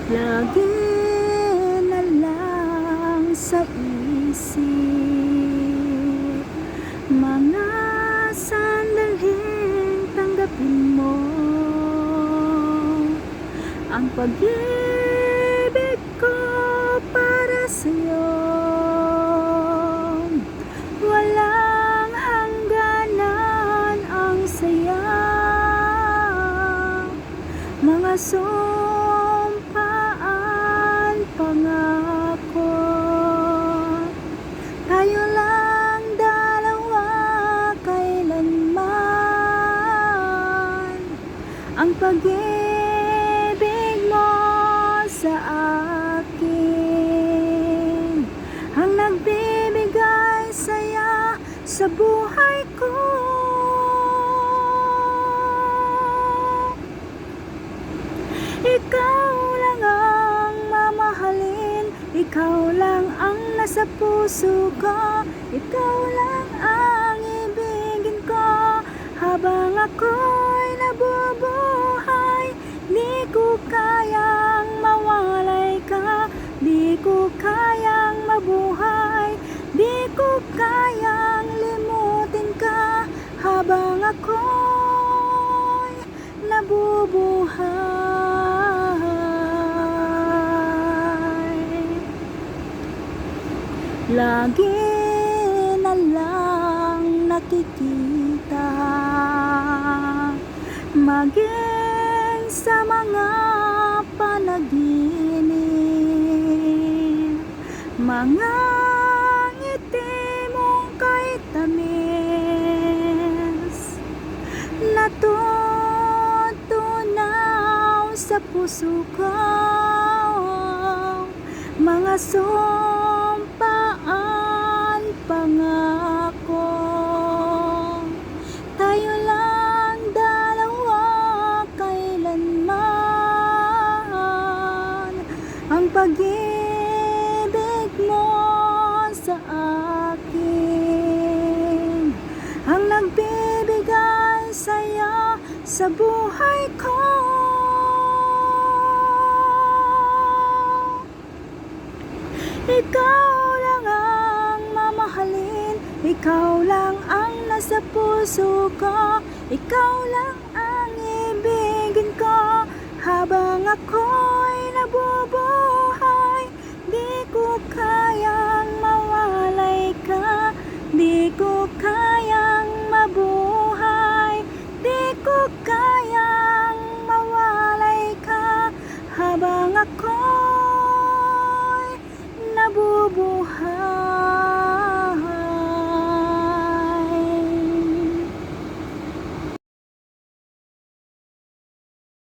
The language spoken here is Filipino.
Lagi na lang sa isip mga sandaling tanggapin mo ang pag-ibig ko para sa'yo. Walang hangganan ang saya, mga sumpaan, pangako. Tayo lang dalawa kailanman, ang pag-ibig mo sa akin ang nagbibigay saya sa buhay ko. Ikaw lang ang mamahalin, ikaw lang ang nasa puso ko, ikaw lang ang ibigin ko habang ako'y nabubuhay. Di ko kayang mawalay ka, di ko kayang mabuhay, di ko kayang limutin ka habang ako'y nabubuhay. Lagi na lang nakikita, maging sa mga panaginip, mga ngiti mong kay tamis, natutunaw sa puso ko, mga sumpaan, pangako. Tayo lang dalawa kailanman, ang pag-ibig mo sa akin ang nagbibigay saya sa buhay ko. Ikaw lang ang mamahalin, ikaw lang ang nasa puso ko, ikaw lang ang ibigin ko habang ako'y nabubuhay. Di ko kayang mawalay ka, di ko kayang mabuhay, di ko kayang mawalay ka habang ako'y